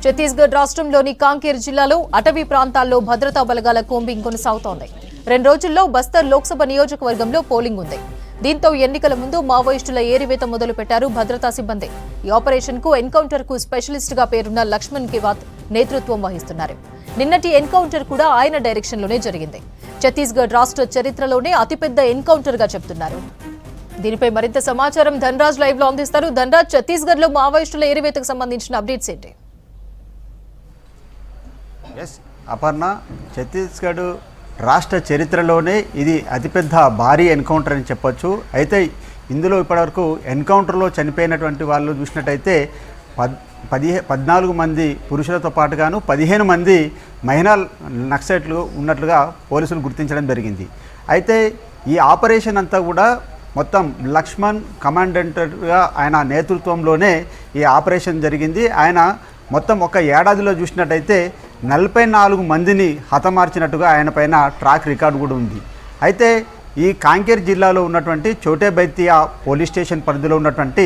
ఛత్తీస్గఢ్ రాష్ట్రంలోని కాంకేర్ జిల్లాలో అటవీ ప్రాంతాల్లో భద్రతా బలగాల కూంబింగ్ కొనసాగుతోంది. 2 రోజుల్లో బస్తర్ లోక్సభ నియోజకవర్గంలో పోలింగ్ ఉంది. దీంతో ఎన్నికల ముందు మావోయిస్టుల ఏరివేత మొదలు పెట్టారు భద్రతా సిబ్బంది. ఈ ఆపరేషన్ కు ఎన్కౌంటర్ కు స్పెషలిస్ట్ గా పేరున్న లక్ష్మణ్ కివాత్ నేతృత్వం వహిస్తున్నారు. నిన్నటి ఎన్కౌంటర్ కూడా ఆయన డైరెక్షన్ లోనే జరిగింది. ఛత్తీస్గఢ్ రాష్ట్ర చరిత్రలోనే అతిపెద్ద ఎన్కౌంటర్ గా చెప్తున్నారు. దీనిపై మరింత సమాచారం ధనరాజ్ లైవ్ లో అందిస్తారు. ధనరాజ్, ఛత్తీస్గఢ్ లో మావోయిస్టుల ఏరివేతకు సంబంధించిన అప్డేట్స్ ఏంటి? అపర్ణ, ఛత్తీస్గఢ్ రాష్ట్ర చరిత్రలోనే ఇది అతిపెద్ద భారీ ఎన్కౌంటర్ అని చెప్పొచ్చు. అయితే ఇందులో ఇప్పటివరకు ఎన్కౌంటర్లో చనిపోయినటువంటి వాళ్ళు చూసినట్టయితే 14 మంది పురుషులతో పాటుగాను 15 మంది మహిళా నక్సలైట్లు ఉన్నట్లుగా పోలీసులు గుర్తించడం జరిగింది. అయితే ఈ ఆపరేషన్ అంతా కూడా మొత్తం లక్ష్మణ్ కమాండెంట్గా ఆయన నేతృత్వంలోనే ఈ ఆపరేషన్ జరిగింది. ఆయన మొత్తం ఒక ఏడాదిలో చూసినట్టయితే 44 మందిని హతమార్చినట్టుగా ఆయన పైన ట్రాక్ రికార్డు కూడా ఉంది. అయితే ఈ కాంకేర్ జిల్లాలో ఉన్నటువంటి చోటే బైతియా పోలీస్ స్టేషన్ పరిధిలో ఉన్నటువంటి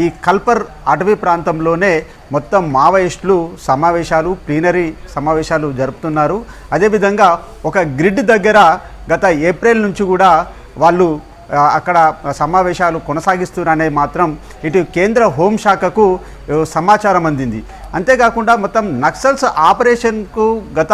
ఈ కల్పర్ అటవీ ప్రాంతంలోనే మొత్తం మావోయిస్టులు సమావేశాలు, ప్లీనరీ సమావేశాలు జరుపుతున్నారు. అదేవిధంగా ఒక గ్రిడ్ దగ్గర గత ఏప్రిల్ నుంచి కూడా వాళ్ళు అక్కడ సమావేశాలు కొనసాగిస్తున్నారనే మాత్రం ఇటు కేంద్ర హోంశాఖకు సమాచారం అందింది. అంతేకాకుండా మొత్తం నక్సల్స్ ఆపరేషన్కు గత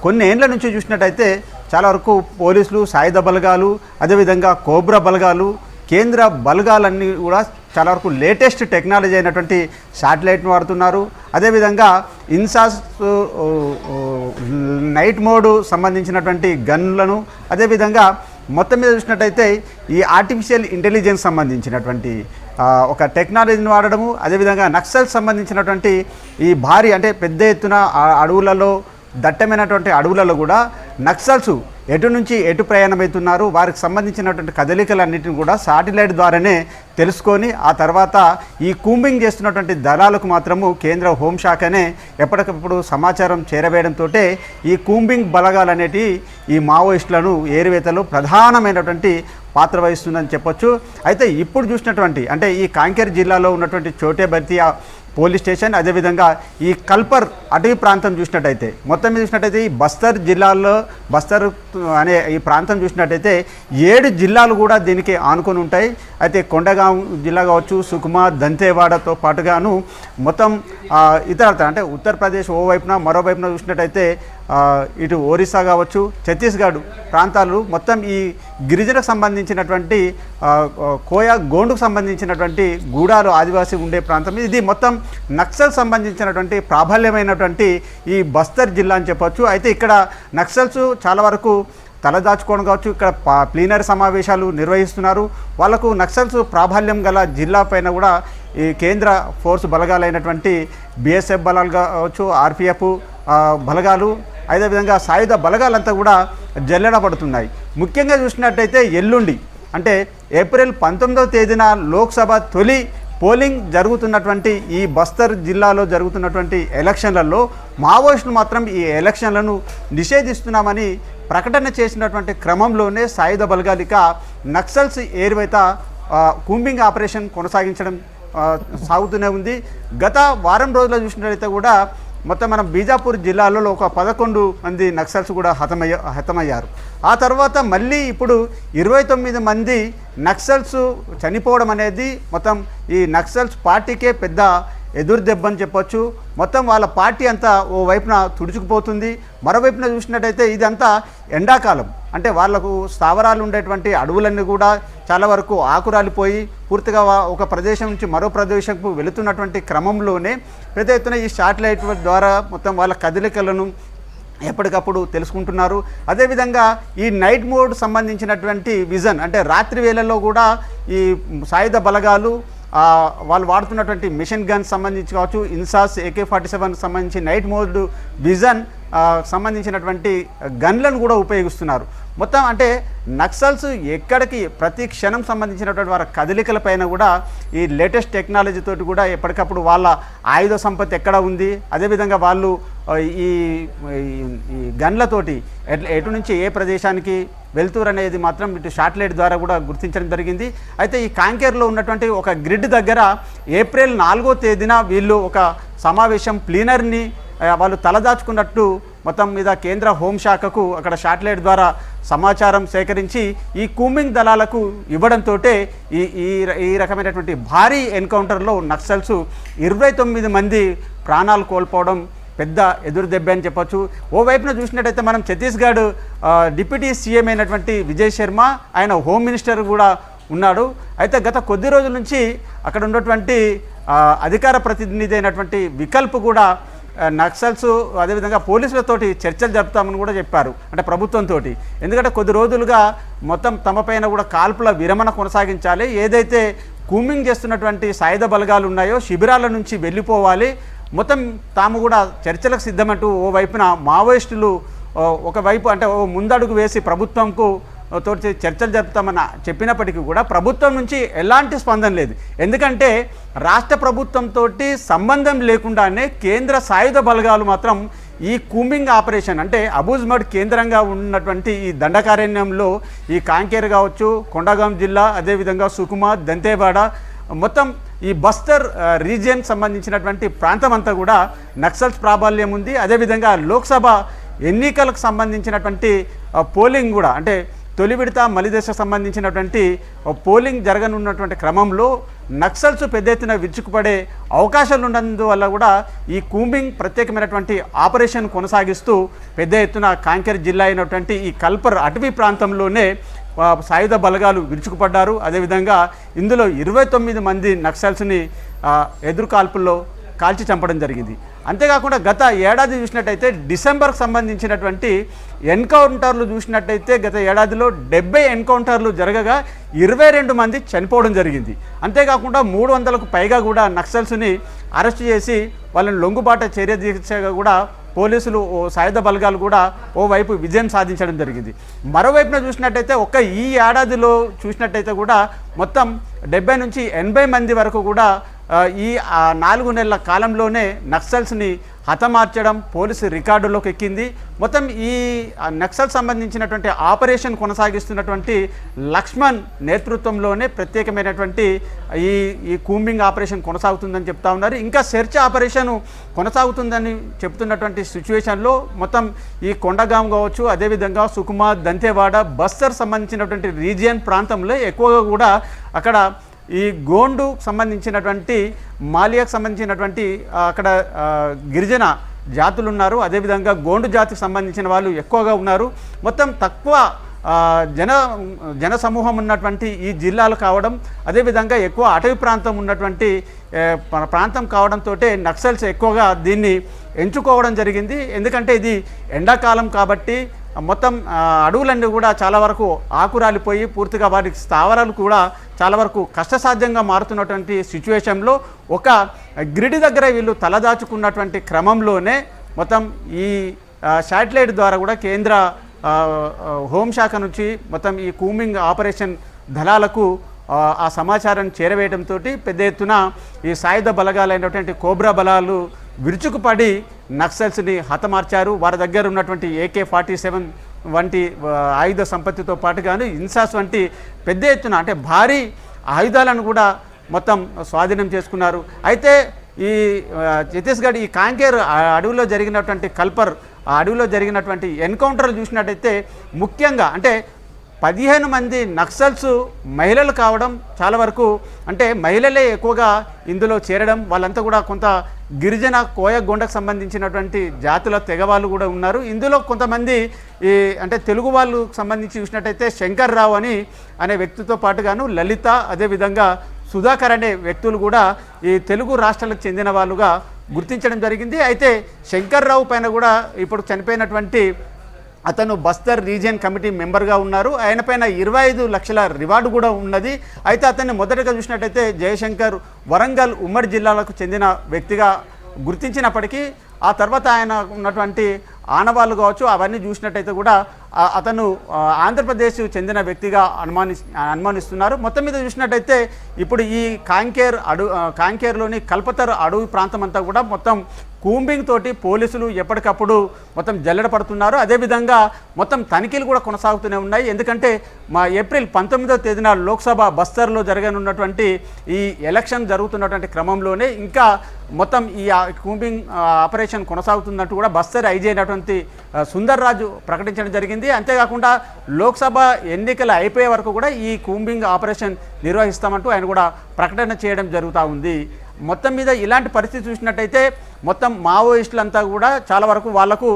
కొన్ని ఏండ్ల నుంచి చూసినట్టయితే చాలా వరకు పోలీసులు, సాయుధ బలగాలు, అదేవిధంగా కోబ్రా బలగాలు, కేంద్ర బలగాలన్నీ కూడా చాలా వరకు లేటెస్ట్ టెక్నాలజీ అయినటువంటి శాటిలైట్ను వాడుతున్నారు. అదేవిధంగా ఇన్సాస్ నైట్ మోడ్ సంబంధించినటువంటి గన్లను, అదేవిధంగా మొత్తం మీద చూసినట్టయితే ఈ ఆర్టిఫిషియల్ ఇంటెలిజెన్స్ సంబంధించినటువంటి ఒక టెక్నాలజీని వాడడము, అదేవిధంగా నక్సల్ సంబంధించినటువంటి ఈ భారీ అంటే పెద్ద ఎత్తున అడవులలో, దట్టమైనటువంటి అడవులలో కూడా నక్సల్స్ ఎటు నుంచి ఎటు ప్రయాణమవుతున్నారు, వారికి సంబంధించినటువంటి కదలికలన్నింటిని కూడా శాటిలైట్ ద్వారానే తెలుసుకొని ఆ తర్వాత ఈ కూంబింగ్ చేస్తున్నటువంటి దళాలకు మాత్రము కేంద్ర హోంశాఖనే ఎప్పటికప్పుడు సమాచారం చేరవేయడంతో ఈ కూంబింగ్ బలగాలు అనేటి ఈ మావోయిస్టులను ఏరివేతలో ప్రధానమైనటువంటి పాత్ర వహిస్తుందని చెప్పొచ్చు. అయితే ఇప్పుడు చూసినటువంటి అంటే ఈ కాంకేర్ జిల్లాలో ఉన్నటువంటి చోటే బైతియా పోలీస్ స్టేషన్, అదేవిధంగా ఈ కల్పర్ అటవీ ప్రాంతం చూసినట్టయితే మొత్తం మీద చూసినట్టయితే ఈ బస్తర్ జిల్లాలో బస్తర్ అనే ఈ ప్రాంతం చూసినట్టయితే 7 జిల్లాలు కూడా దీనికి ఆనుకొని ఉంటాయి. అయితే కొండగాం జిల్లా కావచ్చు, సుకుమా, దంతేవాడతో పాటుగాను మొత్తం ఇతర అంటే ఉత్తరప్రదేశ్ ఓవైపున, మరోవైపున చూసినట్టయితే ఇటు ఒరిస్సా కావచ్చు, ఛత్తీస్గఢ్ ప్రాంతాలు మొత్తం ఈ గిరిజనకు సంబంధించినటువంటి కోయా గోండుకు సంబంధించినటువంటి గూడాలు ఆదివాసీ ఉండే ప్రాంతం. ఇది మొత్తం నక్సల్ సంబంధించినటువంటి ప్రాబల్యమైనటువంటి ఈ బస్తర్ జిల్లా అని చెప్పొచ్చు. అయితే ఇక్కడ నక్సల్స్ చాలా వరకు తలదాచుకోవడం కావచ్చు, ఇక్కడ ప్లీనరీ సమావేశాలు నిర్వహిస్తున్నారు. వాళ్లకు నక్సల్స్ ప్రాబల్యం గల జిల్లా పైన కూడా ఈ కేంద్ర ఫోర్స్ బలగాలైనటువంటి బిఎస్ఎఫ్ బలాలు కావచ్చు, ఆర్పిఎఫ్ బలగాలు, అదేవిధంగా సాయుధ బలగాలంతా కూడా జల్లెడ పడుతున్నాయి. ముఖ్యంగా చూసినట్టయితే ఎల్లుండి అంటే ఏప్రిల్ 19వ తేదీన లోక్సభ తొలి పోలింగ్ జరుగుతున్నటువంటి ఈ బస్తర్ జిల్లాలో జరుగుతున్నటువంటి ఎలక్షన్లలో మావోయిస్టులు మాత్రం ఈ ఎలక్షన్లను నిషేధిస్తున్నామని ప్రకటన చేసినటువంటి క్రమంలోనే సాయుధ బలగాలిక నక్సల్స్ ఏరివేత కూంబింగ్ ఆపరేషన్ కొనసాగించడం సాగుతూనే ఉంది. గత వారం రోజుల్లో చూసినట్లయితే కూడా మొత్తం మనం బీజాపూర్ జిల్లాలో ఒక 11 మంది నక్సల్స్ కూడా హతమయ్యారు. ఆ తర్వాత మళ్ళీ ఇప్పుడు 29 మంది నక్సల్స్ చనిపోవడం అనేది మొత్తం ఈ నక్సల్స్ పార్టీకే పెద్ద ఎదురు దెబ్బని చెప్పొచ్చు. మొత్తం వాళ్ళ పార్టీ అంతా ఓ వైపున తుడుచుకుపోతుంది, మరోవైపున చూసినట్టయితే ఇదంతా ఎండాకాలం అంటే వాళ్లకు స్థావరాలు ఉండేటువంటి అడవులన్నీ కూడా చాలా వరకు ఆకురాలిపోయి పూర్తిగా ఒక ప్రదేశం నుంచి మరో ప్రదేశంకు వెళుతున్నటువంటి క్రమంలోనే పెద్ద ఎత్తున ఈ శాటిలైట్ ద్వారా మొత్తం వాళ్ళ కదలికలను ఎప్పటికప్పుడు తెలుసుకుంటున్నారు. అదేవిధంగా ఈ నైట్ మోడ్ సంబంధించినటువంటి విజన్ అంటే రాత్రి వేళల్లో కూడా ఈ సాయుధ బలగాలు వాళ్ళు వాడుతున్నటువంటి మిషన్ గన్స్ సంబంధించి కావచ్చు, ఇన్సాస్ AK-47 సంబంధించి నైట్ మోడ్ విజన్ సంబంధించినటువంటి గన్లను కూడా ఉపయోగిస్తున్నారు. మొత్తం అంటే నక్సల్స్ ఎక్కడికి ప్రతి క్షణం సంబంధించినటువంటి వారి కదలికలపైన కూడా ఈ లేటెస్ట్ టెక్నాలజీ తోటి కూడా ఎప్పటికప్పుడు వాళ్ళ ఆయుధ సంపత్తి ఎక్కడ ఉంది, అదేవిధంగా వాళ్ళు ఈ గన్లతోటి ఎటు నుంచి ఏ ప్రదేశానికి వెళ్తురు అనేది మాత్రం ఇటు శాటిలైట్ ద్వారా కూడా గుర్తించడం జరిగింది. అయితే ఈ కాంకేర్లో ఉన్నటువంటి ఒక గ్రిడ్ దగ్గర ఏప్రిల్ 4వ తేదీన వీళ్ళు ఒక సమావేశం ప్లీనర్ని వాళ్ళు తలదాచుకున్నట్టు మొత్తం మీద కేంద్ర హోంశాఖకు అక్కడ శాటిలైట్ ద్వారా సమాచారం సేకరించి ఈ కూంబింగ్ దళాలకు ఇవ్వడంతో ఈ రకమైనటువంటి భారీ ఎన్కౌంటర్లో నక్సల్స్ 29 మంది ప్రాణాలు కోల్పోవడం పెద్ద ఎదురు దెబ్బ అని చెప్పొచ్చు. ఓవైపున చూసినట్టయితే మనం ఛత్తీస్గఢ్ డిప్యూటీ సీఎం అయినటువంటి విజయ్ శర్మ, ఆయన హోమ్ మినిస్టర్ కూడా ఉన్నాడు. అయితే గత కొద్ది రోజుల నుంచి అక్కడ ఉన్నటువంటి అధికార ప్రతినిధి అయినటువంటి వికల్ప్ కూడా నక్సల్స్ అదేవిధంగా పోలీసులతోటి చర్చలు జరుపుతామని కూడా చెప్పారు, అంటే ప్రభుత్వంతో. ఎందుకంటే కొద్ది రోజులుగా మొత్తం తమపైన కూడా కాల్పుల విరమణ కొనసాగించాలి, ఏదైతే కూంబింగ్ చేస్తున్నటువంటి సాయుధ బలగాలు ఉన్నాయో శిబిరాల నుంచి వెళ్ళిపోవాలి, మొత్తం తాము కూడా చర్చలకు సిద్ధమంటూ ఓవైపున మావోయిస్టులు ఒకవైపు అంటే ముందడుగు వేసి ప్రభుత్వంకు తోటి చర్చలు జరుపుతామని చెప్పినప్పటికీ కూడా ప్రభుత్వం నుంచి ఎలాంటి స్పందన లేదు. ఎందుకంటే రాష్ట్ర ప్రభుత్వంతో సంబంధం లేకుండానే కేంద్ర సాయుధ బలగాలు మాత్రం ఈ కూంబింగ్ ఆపరేషన్ అంటే అబూజ్మడ్ కేంద్రంగా ఉన్నటువంటి ఈ దండకారణ్యంలో ఈ కాంకేర్ కావచ్చు, కొండగాం జిల్లా, అదేవిధంగా సుకుమా, దంతేవాడ, మొత్తం ఈ బస్తర్ రీజియన్ సంబంధించినటువంటి ప్రాంతం అంతా కూడా నక్సల్స్ ప్రాబల్యం ఉంది. అదేవిధంగా లోక్సభ ఎన్నికలకు సంబంధించినటువంటి పోలింగ్ కూడా అంటే తొలి విడత మలిదశ సంబంధించినటువంటి పోలింగ్ జరగనున్నటువంటి క్రమంలో నక్సల్స్ పెద్ద ఎత్తున విరుచుకుపడే అవకాశాలు ఉన్నందువల్ల కూడా ఈ కూంబింగ్ ప్రత్యేకమైనటువంటి ఆపరేషన్ కొనసాగిస్తూ పెద్ద ఎత్తున కాంకేర్ జిల్లా అయినటువంటి ఈ కల్పర్ అటవీ ప్రాంతంలోనే సాయుధ బలగాలు విరుచుకుపడ్డారు. అదేవిధంగా ఇందులో 29 మంది నక్సల్స్ని ఎదురుకాల్పుల్లో కాల్చి చంపడం జరిగింది. అంతేకాకుండా గత ఏడాది చూసినట్టయితే డిసెంబర్కి సంబంధించినటువంటి ఎన్కౌంటర్లు చూసినట్టయితే గత ఏడాదిలో 70 ఎన్కౌంటర్లు జరగగా 22 మంది చనిపోవడం జరిగింది. అంతేకాకుండా 300కు పైగా కూడా నక్సల్స్ని అరెస్ట్ చేసి వాళ్ళని లొంగుబాట చర్య దీక్షగా కూడా పోలీసులు సాయుధ బలగాలు కూడా ఓవైపు విజయం సాధించడం జరిగింది. మరోవైపున చూసినట్టయితే ఈ ఏడాదిలో చూసినట్టయితే కూడా మొత్తం 70 నుంచి 80 మంది వరకు కూడా ఈ 4 నెలల కాలంలోనే నక్సల్స్ని హతమార్చడం పోలీసు రికార్డులోకి ఎక్కింది. మొత్తం ఈ నక్సల్ సంబంధించినటువంటి ఆపరేషన్ కొనసాగిస్తున్నటువంటి లక్ష్మణ్ నేతృత్వంలోనే ప్రత్యేకమైనటువంటి ఈ కూంబింగ్ ఆపరేషన్ కొనసాగుతుందని చెప్తా ఉన్నారు. ఇంకా సెర్చ్ ఆపరేషన్ కొనసాగుతుందని చెప్తున్నటువంటి సిచ్యువేషన్లో మొత్తం ఈ కొండగాం కావచ్చు, అదేవిధంగా సుకుమా, దంతేవాడ, బస్తర్ సంబంధించినటువంటి రీజియన్ ప్రాంతంలో ఎక్కువగా కూడా అక్కడ ఈ గోండు సంబంధించినటువంటి మాలియాకు సంబంధించినటువంటి అక్కడ గిరిజన జాతులు ఉన్నారు, అదేవిధంగా గోండు జాతికి సంబంధించిన వాళ్ళు ఎక్కువగా ఉన్నారు. మొత్తం తక్కువ జన సమూహం ఉన్నటువంటి ఈ జిల్లాలు కావడం, అదేవిధంగా ఎక్కువ అటవీ ప్రాంతం ఉన్నటువంటి ప్రాంతం కావడంతో నక్సల్స్ ఎక్కువగా దీన్ని ఎంచుకోవడం జరిగింది. ఎందుకంటే ఇది ఎండాకాలం కాబట్టి మొత్తం అడవులన్నీ కూడా చాలా వరకు ఆకురాలిపోయి పూర్తిగా వారి స్థావరాలు కూడా చాలా వరకు కష్టసాధ్యంగా మారుతున్నటువంటి సిచ్యువేషన్లో ఒక గ్రిడ్ దగ్గర వీళ్ళు తలదాచుకున్నటువంటి క్రమంలోనే మొత్తం ఈ శాటిలైట్ ద్వారా కూడా కేంద్ర హోంశాఖ నుంచి మొత్తం ఈ కూంబింగ్ ఆపరేషన్ దళాలకు ఆ సమాచారాన్ని చేరవేయడంతో పెద్ద ఎత్తున ఈ సాయుధ బలగాలైనటువంటి కోబ్రా బలాలు విరుచుకుపడి నక్సల్స్ని హతమార్చారు. వారి దగ్గర ఉన్నటువంటి AK-47 వంటి ఆయుధ సంపత్తితో పాటుగాను ఇన్సాస్ వంటి పెద్ద ఎత్తున అంటే భారీ ఆయుధాలను కూడా మొత్తం స్వాధీనం చేసుకున్నారు. అయితే ఈ ఛత్తీస్గఢ్ ఈ కాంకేర్ అడవిలో జరిగినటువంటి కల్పర్ అడవిలో జరిగినటువంటి ఎన్కౌంటర్లు చూసినట్టయితే ముఖ్యంగా అంటే 15 మంది నక్సల్స్ మహిళలు కావడం చాలా వరకు అంటే మహిళలే ఎక్కువగా ఇందులో చేరడం, వాళ్ళంతా కూడా కొంత గిరిజన కోయ గొండకు సంబంధించినటువంటి జాతుల తెగవాళ్ళు కూడా ఉన్నారు. ఇందులో కొంతమంది ఈ అంటే తెలుగు వాళ్ళు సంబంధించి చూసినట్టయితే శంకర్ రావు అనే వ్యక్తితో పాటుగాను లలిత, అదేవిధంగా సుధాకర్ అనే వ్యక్తులు కూడా ఈ తెలుగు రాష్ట్రాలకు చెందిన వాళ్ళుగా గుర్తించడం జరిగింది. అయితే శంకర్ రావు పైన కూడా ఇప్పుడు చనిపోయినటువంటి అతను బస్తర్ రీజియన్ కమిటీ మెంబర్గా ఉన్నారు. ఆయన పైన 25 లక్షల రివార్డు కూడా ఉన్నది. అయితే అతన్ని మొదటగా చూసినట్టయితే జయశంకర్ వరంగల్ ఉమ్మడి జిల్లాలకు చెందిన వ్యక్తిగా గుర్తించినప్పటికీ ఆ తర్వాత ఆయన ఉన్నటువంటి ఆనవాళ్ళు కావచ్చు అవన్నీ చూసినట్టయితే కూడా అతను ఆంధ్రప్రదేశ్ చెందిన వ్యక్తిగా అనుమానిస్తున్నారు. మొత్తం మీద చూసినట్టయితే ఇప్పుడు ఈ కాంకేర్లోని కల్పతర్ అడవి ప్రాంతం అంతా కూడా మొత్తం కూంబింగ్ తోటి పోలీసులు ఎప్పటికప్పుడు మొత్తం జల్లెడ పడుతున్నారు. అదేవిధంగా మొత్తం తనిఖీలు కూడా కొనసాగుతూనే ఉన్నాయి. ఎందుకంటే ఏప్రిల్ 19వ తేదీన లోక్సభ బస్తర్లో జరగనున్నటువంటి ఈ ఎలక్షన్ జరుగుతున్నటువంటి క్రమంలోనే ఇంకా మొత్తం ఈ కూంబింగ్ ఆపరేషన్ కొనసాగుతున్నట్టు కూడా బస్తర్ ఐజీ అయినటువంటి సుందర్ రాజు ప్రకటించడం జరిగింది. అంతేకాకుండా లోక్సభ ఎన్నికలు అయిపోయే వరకు కూడా ఈ కూంబింగ్ ఆపరేషన్ నిర్వహిస్తామంటూ ఆయన కూడా ప్రకటన చేయడం జరుగుతూ ఉంది. మొత్తం మీద ఇలాంటి పరిస్థితి చూసినట్టయితే మొత్తం మావోయిస్టులంతా కూడా చాలా వరకు వాళ్లకు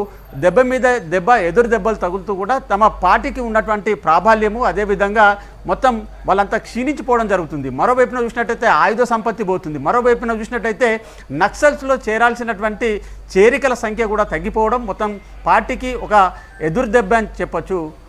దెబ్బ మీద దెబ్బ ఎదురు దెబ్బలు తగులుతూ కూడా తమ పార్టీకి ఉన్నటువంటి ప్రాబల్యము అదేవిధంగా మొత్తం వాళ్ళంతా క్షీణించిపోవడం జరుగుతుంది. మరోవైపున చూసినట్టయితే ఆయుధ సంపత్తి పోతుంది. మరోవైపున చూసినట్టయితే నక్సల్స్లో చేరాల్సినటువంటి చేరికల సంఖ్య కూడా తగ్గిపోవడం మొత్తం పార్టీకి ఒక ఎదురు దెబ్బ అని చెప్పొచ్చు.